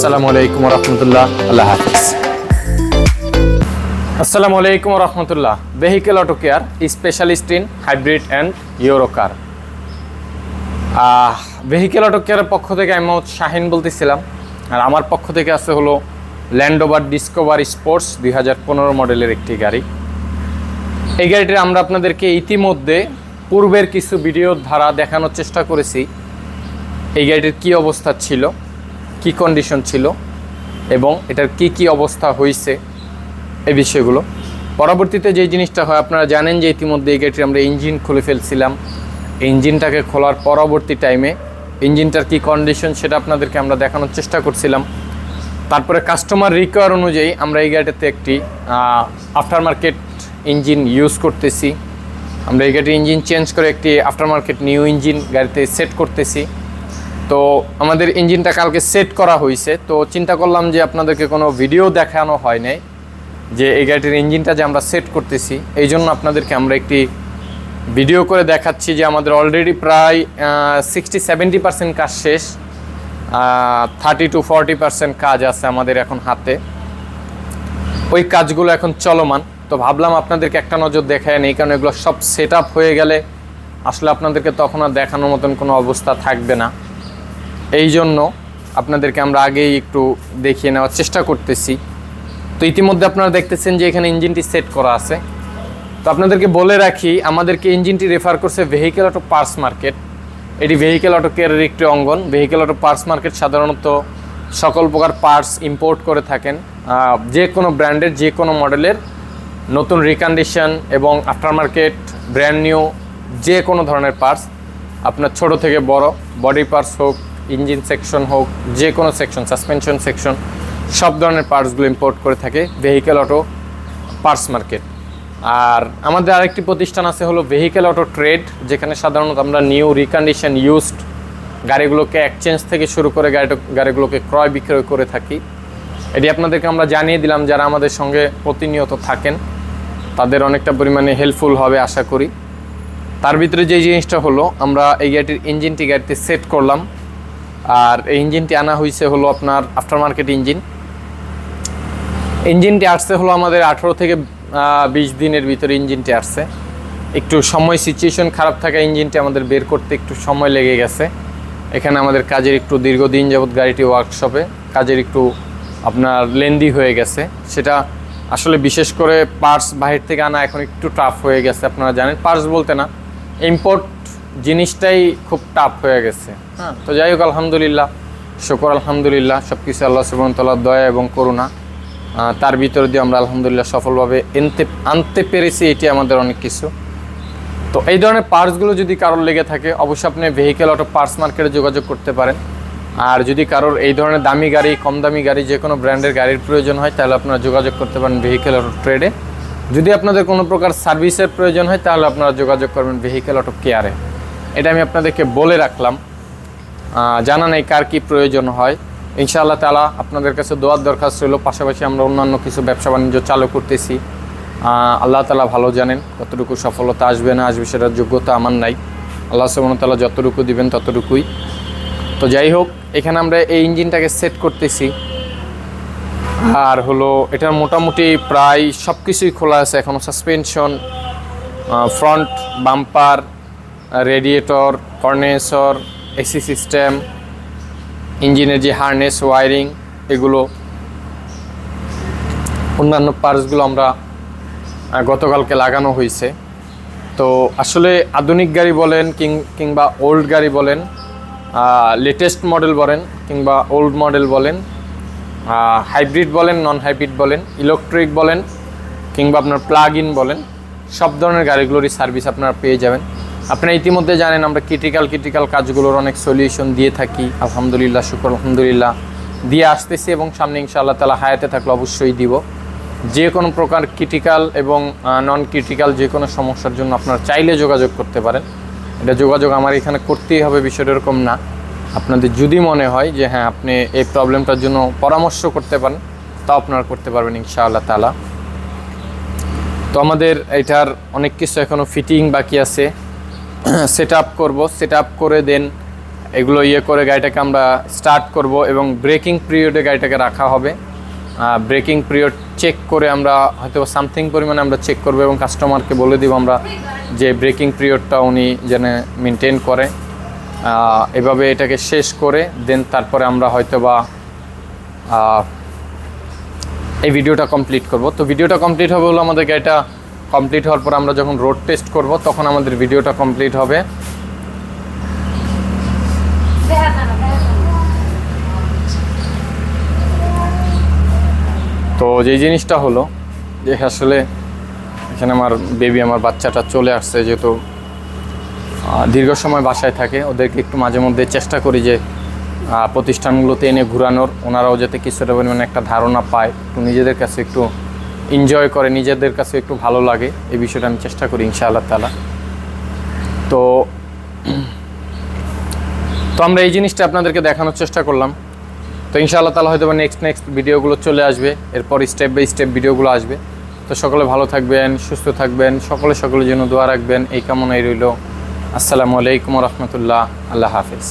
আসসালামু আলাইকুম রহমতুল্লাহ। আল্লাহ হাফিজ। আসসালামু আলাইকুম রহমতুল্লাহ। Vehicle auto care specialist in hybrid and euro car. Vehicle auto কেয়ারের পক্ষ থেকে আমি শাহিন বলতেছিলাম, আর আমার পক্ষ থেকে আছে হলো ল্যান্ড রোভার ডিসকভার স্পোর্টস 2015 মডেলের একটি গাড়ি। এই গাড়িটি আমরা আপনাদেরকে ইতিমধ্যে পূর্বের কিছু ভিডিওর ধারা দেখানোর চেষ্টা করেছি। এই গাড়িটির কী অবস্থা ছিল, কি কন্ডিশন ছিল এবং এটার কি অবস্থা হয়েছে, এই বিষয়গুলো। পরবর্তীতে যে জিনিসটা হয়, আপনারা জানেন যে ইতিমধ্যে এই গাড়িটির আমরা ইঞ্জিন খুলে ফেলছিলাম। ইঞ্জিনটাকে খোলার পরবর্তী টাইমে ইঞ্জিনটার কি কন্ডিশন সেটা আপনাদেরকে আমরা দেখানোর চেষ্টা করছিলাম। তারপরে কাস্টমার রিকোয়ার অনুযায়ী আমরা এই গাড়িটাতে একটি আফটার মার্কেট ইঞ্জিন ইউজ করতেছি। আমরা এই গাড়ির ইঞ্জিন চেঞ্জ করে একটি আফটার মার্কেট নিউ ইঞ্জিন গাড়িতে সেট করতেছি। তো আমাদের ইঞ্জিনটা কালকে সেট করা হয়েছে, তো চিন্তা করলাম যে আপনাদেরকে কোনো ভিডিও দেখানো হয় নাই যে এই গাড়িটির ইঞ্জিনটা যে আমরা সেট করতেছি, এই জন্য আপনাদেরকে আমরা একটি ভিডিও করে দেখাচ্ছি যে আমাদের অলরেডি প্রায় 60-70% কাজ শেষ, 30-40% কাজ আছে আমাদের এখন হাতে। ওই কাজগুলো এখন চলমান। তো ভাবলাম আপনাদেরকে একটা নজর দেখায় নেই, কারণ এগুলো সব সেট আপ হয়ে গেলে আসলে আপনাদেরকে তখন আর দেখানোর মতন কোনো অবস্থা থাকবে না। এই জন্য আপনাদেরকে আমরা আগেই একটু দেখিয়ে নেওয়ার চেষ্টা করতেছি। তো ইতিমধ্যে আপনারা দেখতেছেন যে এখানে ইঞ্জিনটি সেট করা আছে। তো আপনাদেরকে বলে রাখি, আমাদেরকে ইঞ্জিনটি রেফার করছে ভেহিকেল অটো পার্টস মার্কেট। এটি ভেহিকেল অটো কেয়ারের একটি অঙ্গন। ভেহিকেল অটো পার্টস মার্কেট সাধারণত সকল প্রকার পার্টস ইম্পোর্ট করে থাকেন, যে কোনো ব্র্যান্ডের যে কোনো মডেলের নতুন রিকন্ডিশন এবং আফটার মার্কেট ব্র্যান্ড নিউ যে কোনো ধরনের পার্টস, আপনার ছোট থেকে বড় বডি পার্টস হোক, ইঞ্জিন সেকশন হোক, যে কোনো সেকশন, সাসপেনশন সেকশন, সব ধরনের পার্টসগুলো ইম্পোর্ট করে থাকে ভেহিকেল অটো পার্টস মার্কেট। আর আমাদের আরেকটি প্রতিষ্ঠান আছে হলো ভেহিকেল অটো ট্রেড, যেখানে সাধারণত আমরা নিউ রিকন্ডিশন ইউজড গাড়িগুলোকে এক্সচেঞ্জ থেকে শুরু করে গাড়িগুলোকে ক্রয় বিক্রয় করে থাকি। এটি আপনাদেরকে আমরা জানিয়ে দিলাম, যারা আমাদের সঙ্গে প্রতিনিয়ত থাকেন তাদের অনেকটা পরিমাণে হেল্পফুল হবে আশা করি। তার ভিতরে যে জিনিসটা হলো, আমরা এই গাড়িটির ইঞ্জিনটি গাড়িতে সেট করলাম, আর এই ইঞ্জিনটি আনা হয়েছে হলো আপনার আফটার মার্কেট ইঞ্জিন। ইঞ্জিনটি আসছে হলো আমাদের 18 থেকে 20 দিনের ভিতরে ইঞ্জিনটি আসছে। একটু সময় সিচুয়েশন খারাপ থাকা ইঞ্জিনটি আমাদের বের করতে একটু সময় লেগে গেছে। এখানে আমাদের কাজের একটু দীর্ঘদিন যাবৎ গাড়িটি ওয়ার্কশপে কাজের একটু আপনার লেন্দি হয়ে গেছে। সেটা আসলে বিশেষ করে পার্টস বাহির থেকে আনা এখন একটু টাফ হয়ে গেছে। আপনারা জানেন, পার্টস বলতে না, ইম্পোর্ট জিনিসটাই খুব টাফ হয়ে গেছে। হ্যাঁ, তো যাই হোক, আলহামদুলিল্লাহ, শুকর আলহামদুলিল্লাহ, সব কিছু আল্লাহ সুবহানাহু ওয়া তাআলার দয়া এবং করুণা। তার ভিতরে দিয়ে আমরা আলহামদুলিল্লাহ সফলভাবে আনতে পেরেছি, এটি আমাদের অনেক কিছু। তো এই ধরনের পার্টসগুলো যদি কারোর লেগে থাকে, অবশ্যই আপনি ভেহিকেল অটো পার্টস মার্কেটে যোগাযোগ করতে পারেন। আর যদি কারোর এই ধরনের দামি গাড়ি, কম দামি গাড়ি, যে কোনো ব্র্যান্ডের গাড়ির প্রয়োজন হয়, তাহলে আপনারা যোগাযোগ করতে পারেন ভেহিকেল অটো ট্রেডে। যদি আপনাদের কোনো প্রকার সার্ভিসের প্রয়োজন হয়, তাহলে আপনারা যোগাযোগ করবেন ভেহিকেল অটো কেয়ারে। এটা আমি আপনাদেরকে বলে রাখলাম, জানা নেই কার কী প্রয়োজন হয়। ইনশাআল্লাহ তাআলা আপনাদের কাছে দোয়ার দরখাস্ত রইল। পাশাপাশি আমরা অন্যান্য কিছু ব্যবসা বাণিজ্য চালু করতেছি। আল্লাহ তাআলা ভালো জানেন কতটুকু সফলতা আসবে না আসবে, সেটার যোগ্যতা আমার নাই। আল্লাহ সুবহানাহু ওয়া তাআলা যতটুকু দিবেন ততটুকুই। তো যাই হোক, এখানে আমরা এই ইঞ্জিনটাকে সেট করতেছি। আর হলো এটার মোটামুটি প্রায় সব কিছুই খোলা আছে এখনও। Suspension, front bumper, radiator, compressor, AC system, ইঞ্জিনের যে হার্নেস, ওয়ারিং, এগুলো অন্যান্য পার্টসগুলো আমরা গতকালকে লাগানো হয়েছে। তো আসলে আধুনিক গাড়ি বলেন কিংবা ওল্ড গাড়ি বলেন, লেটেস্ট মডেল বলেন কিংবা ওল্ড মডেল বলেন, হাইব্রিড বলেন, নন হাইব্রিড বলেন, ইলেকট্রিক বলেন কিংবা আপনার প্লাগ ইন বলেন, সব ধরনের গাড়িগুলোরই সার্ভিস আপনারা পেয়ে যাবেন। আপনারা ইতিমধ্যে জানেন আমরা ক্রিটিক্যাল কাজগুলোর অনেক সলিউশন দিয়ে থাকি। আলহামদুলিল্লাহ, শুকর আলহামদুলিল্লাহ দিয়ে আসতেছি, এবং সামনে ইনশাআল্লাহ তাআলা হায়াতে থাকলে অবশ্যই দিব। যে কোনো প্রকার ক্রিটিক্যাল এবং নন ক্রিটিক্যাল যে কোনো সমস্যার জন্য আপনারা চাইলে যোগাযোগ করতে পারেন। এটা যোগাযোগ আমার এখানে করতেই হবে বিষয়টা এরকম না। আপনাদের যদি মনে হয় যে হ্যাঁ আপনি এই প্রবলেমটার জন্য পরামর্শ করতে পারেন, তাও আপনারা করতে পারবেন ইনশাআল্লাহ তাআলা। তো আমাদের এটার অনেক কিছু এখনও ফিটিং বাকি আছে, সেট আপ করবো। সেট আপ করে দেন এগুলো ইয়ে করে গাড়িটাকে আমরা স্টার্ট করব এবং ব্রেকিং পিরিয়ডে গাড়িটাকে রাখা হবে। ব্রেকিং পিরিয়ড চেক করে আমরা হয়তো সামথিং পরিমাণে আমরা চেক করব এবং কাস্টমারকে বলে দিব আমরা যে ব্রেকিং পিরিয়ডটা উনি যেন মেনটেন করে। এভাবে এটাকে শেষ করে দেন তারপরে আমরা হয়তো বা এই ভিডিওটা কমপ্লিট করব। তো ভিডিওটা কমপ্লিট হবে হলো আমাদের গাড়িটা কমপ্লিট হওয়ার পর আমরা যখন রোড টেস্ট করব তখন আমাদের ভিডিওটা কমপ্লিট হবে। তো যেই জিনিসটা হলো যে আসলে এখানে আমার বেবি আমার বাচ্চাটা চলে আসছে, যেহেতু দীর্ঘ সময় বাসায় থাকে, ওদেরকে একটু মাঝে মধ্যে চেষ্টা করি যে প্রতিষ্ঠানগুলোতে এনে ঘোরানোর, ওনারাও যাতে কিছুটা পরিমাণে একটা ধারণা পায়, একটু নিজেদের কাছে একটু এনজয় করে, নিজেদের কাছে একটু ভালো লাগে, এই বিষয়টা আমি চেষ্টা করি ইনশাআল্লাহ তাআলা। তো আমরা এই জিনিসটা আপনাদেরকে দেখানোর চেষ্টা করলাম। তো ইনশাআল্লাহ তাআলা হয়তো নেক্সট ভিডিওগুলো চলে আসবে, এরপর স্টেপ বাই স্টেপ ভিডিওগুলো আসবে। তো সকলে ভালো থাকবেন, সুস্থ থাকবেন, সকলের জন্য দোয়া রাখবেন, এই কামনাই রইল। আসসালামু আলাইকুম ওয়া রাহমাতুল্লাহ। আল্লাহ হাফেজ।